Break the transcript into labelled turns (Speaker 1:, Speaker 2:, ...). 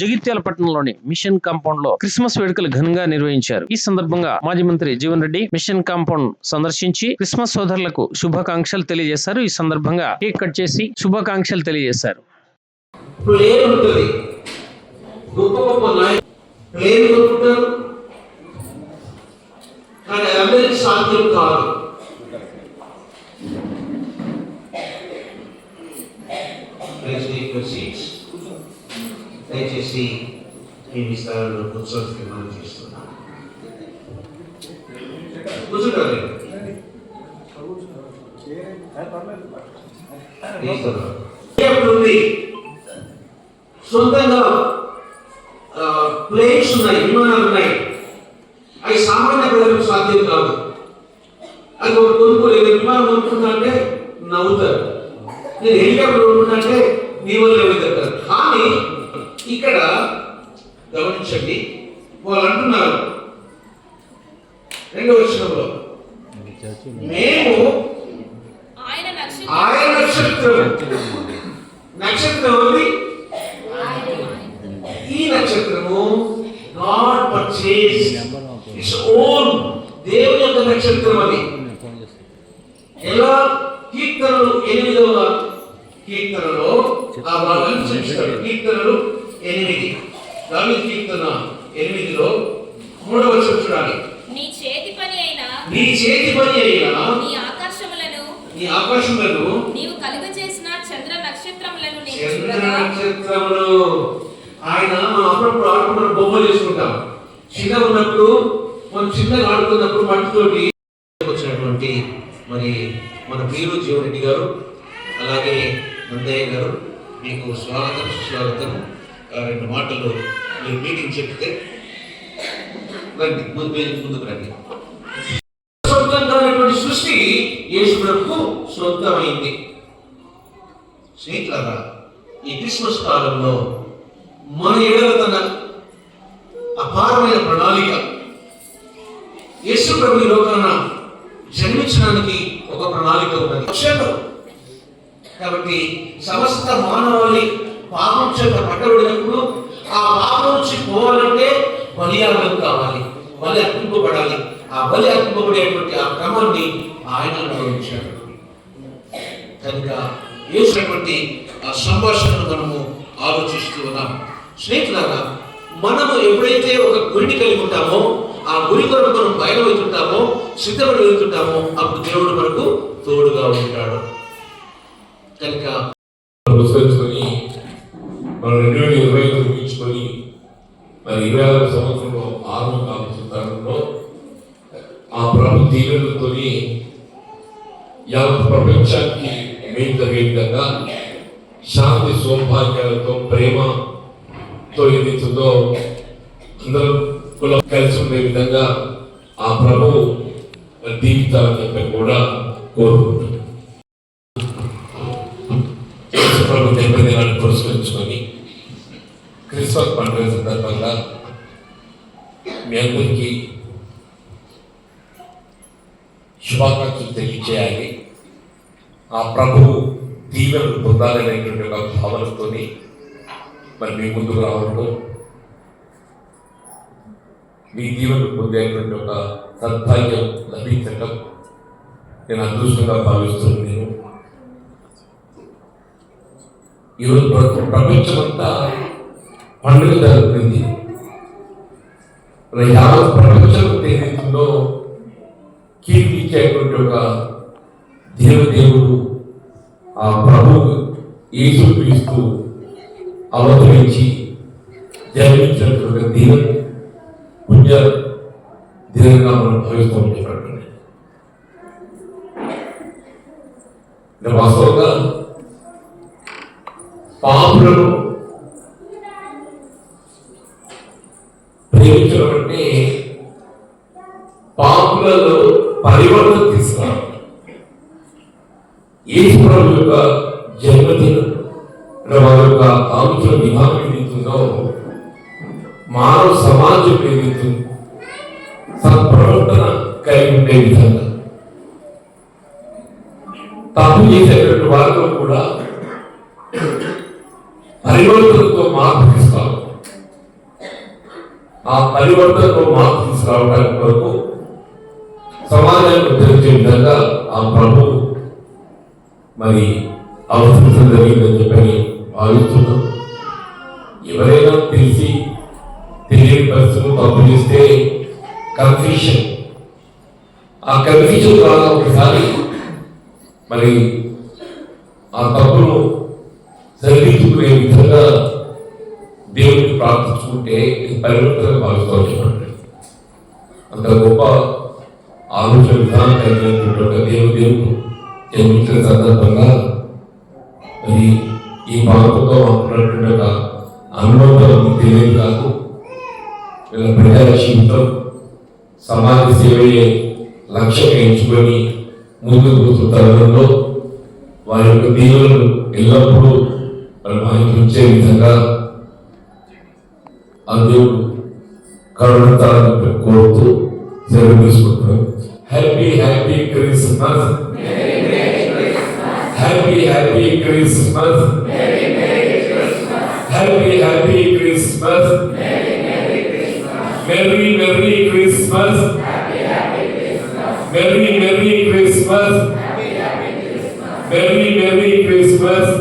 Speaker 1: జగిత్యాల పట్టణంలోని machine compound లో Christmas వేడుకలు ఘనంగా నిర్వహించారు. ఈ సందర్భంగా మాజీ మంత్రి జీవన్ రెడ్డి మిషన్ కాంపౌండ్ సందర్శించి క్రిస్మస్ సోదరులకు శుభాకాంక్షలు తెలియజేశారు. ఈ సందర్భంగా కేక్ కట్ చేసి శుభాకాంక్షలు తెలియజేశారు.
Speaker 2: దయచేసి మీ విస్తారంలో కూర్చోవడానికి మనం చేస్తున్నాం. కూర్చుంటారు సొంతంగా ప్లేన్స్ ఉన్నాయి, విమానాలు ఉన్నాయి. అవి సామాన్య ప్రజలకు సాధ్యం కాదు. అది ఒక కొనుక్కోలేదు. విమానం కొనుక్కుంటా అంటే నవ్వుతారు, నేను హెలికాప్టర్ కొనుక్కుంటా అంటే నీ వల్ల వెళ్తారు. కానీ ఇక్కడ గమనించండి, వాళ్ళు అంటున్నారు 2వ వచనంలో, మేము ఆయన నక్షత్రం ఉంది. ఈ నక్షత్రము గాడ్ పర్చేస్ ఇట్స్ ఓన్, దేవుని యొక్క నక్షత్రం అది. ఎలా? కీర్తనలు 8వ కీర్తనలో ఆ భాగాన్ని చూపిస్తాడు. కీర్తనలు 8, దావీదు కీర్తన 8లో 3వ వచనం చూడాలి.
Speaker 3: నీ చేతి పని అయినా
Speaker 2: నీ ఆకాశములను
Speaker 3: నీవు కలుగజేసిన చంద్ర నక్షత్రములను
Speaker 2: ఆయన మనం అప్పుడప్పుడు ఆడుకున్న బొమ్మలు చేసుకుంటాం. చిన్న ఉన్నప్పుడు మనం చిన్నగా ఆడుకున్నప్పుడు మట్టితోటి వచ్చినటువంటి మరి మన ప్రియులు జీవన్ రెడ్డి గారు, అలాగే నందయ్య గారు, మీకు స్వాగతం సుస్వాగతం. 2 మాటలు మీరు మీటింగ్ చెప్తే రండి, ముందుకు రండి. సొంతంగా సృష్టి యేసు ప్రభువుకు సొంతమైంది. స్నేహితులారా, ఈ క్రిస్మస్ కాలంలో మన ఎడల తన అపారమైన ప్రణాళిక, యేసు ప్రభు ఈ లోకాన జన్మించడానికి ఒక ప్రణాళిక ఉన్నది. కాబట్టి సమస్త మానవాళి పాపం చేత పట్టబడినప్పుడు ఆ పాపం నుంచి పోవాలంటే బలియాగం కావాలి, బలి అర్పింపబడాలి. ఆ బలి అర్పింపబడేటువంటి ఆ క్రమాన్ని ఆయన అనుభవించాడు. కనుక యేసునటువంటి ఆ సంభాషణను మనము ఆలోచిస్తూ ఉన్నాం. స్నేహితులారా, మనము ఎప్పుడైతే ఒక గురిని కలిగి ఉంటామో, ఆ గురి కొరకు మనం బయలుతుంటామో, సిద్ధపడి వెళ్తుంటామో, అప్పుడు దేవుడు మనకు తోడుగా ఉంటాడు. కనుక
Speaker 4: మనం 2025 ముగించుకొని మరి 26వ సంవత్సరంలో 6వ కాలంలో ఆ ప్రభు దీవెనలతో యావత్ ప్రపంచానికి మేలు జరిగే విధంగా శాంతి సౌభాగ్యాలతో ప్రేమతో ఏదైతుందో అందరూ కలిసి ఉండే విధంగా ఆ ప్రభు దీవితాలని చెప్పి కూడా కోరుకుంటున్నాం. ప్రభు జన్మదినాన్ని పురస్కరించుకొని క్రిస్మస్ పండుగ సందర్భంగా మీ అందరికీ శుభాకాంక్షలు తెలియచేయాలి. ఆ ప్రభువు దీవెనలు పొందాలనేటువంటి ఒక భావనతో మరి మీ ముందుకు రావడం, మీ దీవెనలు పొందేటువంటి ఒక సద్భాగ్యం లభించడం నేను అదృష్టంగా భావిస్తున్నాను. ఈరోజు ప్రపంచమంతా పండుగ జరుగుతుంది. యావత్ ప్రపంచం ఏదైతుందో కీర్తించేటువంటి ఒక దేవుడు ఆ ప్రభు యేసు క్రీస్తు అవతరించి జన్మించినటువంటి దీవెన పుణ్య దినంగా మనం భావిస్తూ ఉండేటటువంటి వాస్తవంగా పాపులను ప్రేమించడం అంటే పాపులలో పరివర్తన తీసుకురావడం. యేసు ప్రభు యొక్క జన్మదినం వారి యొక్క ఆలోచన విధానం ఏదైతుందో, మానవ సమాజం ఏదైతుంది సత్ప్రవర్తన కలిగి ఉండే విధంగా తప్పు చేసేటువంటి వారిలో కూడా పరివర్తనతో మార్పు తీసుకోవాలి. ఆ పరివర్తనలో మార్పు తీసుకురావడానికి కొరకు సమాజాన్ని ఉద్ధరించే విధంగా ఆ ప్రభు మరి అవసరం జరిగిందని చెప్పని భావిస్తున్నాం. ఎవరైనా తెలిసి తెలియని పరిస్థితులు తప్పు చేస్తే కన్ఫ్యూషన్, ఆ కన్ఫ్యూజన్ ద్వారా ఒకసారి మరి ఆ తప్పును సరిదిద్దుకునే విధంగా దేవుడిని ప్రార్థించుకుంటే ఇది పరివర్తన భావిస్తామండి. అంత గొప్ప ఆలోచన విధానం కలిగినటువంటి దేవుడు జన్మించిన సందర్భంగా మరి ఈ భారతతో మాకున్నటువంటి ఒక అనుభవం తెలియదు కాదు. వీళ్ళ ప్రజల జీవితం సమాజ సేవయే లక్ష్యంగా ఎంచుకొని ముందుకు పోతున్న తరుణంలో వారి యొక్క దీవులను ఎల్లప్పుడూ మరి మనకి ఉంచే విధంగా ఆ దేవుడు కరుణించాలని కోరుతూ సెలవు తీసుకుంటున్నాం. Happy happy Christmas, happy happy Christmas, happy happy Christmas, merry merry Christmas, merry merry Christmas, merry merry Christmas.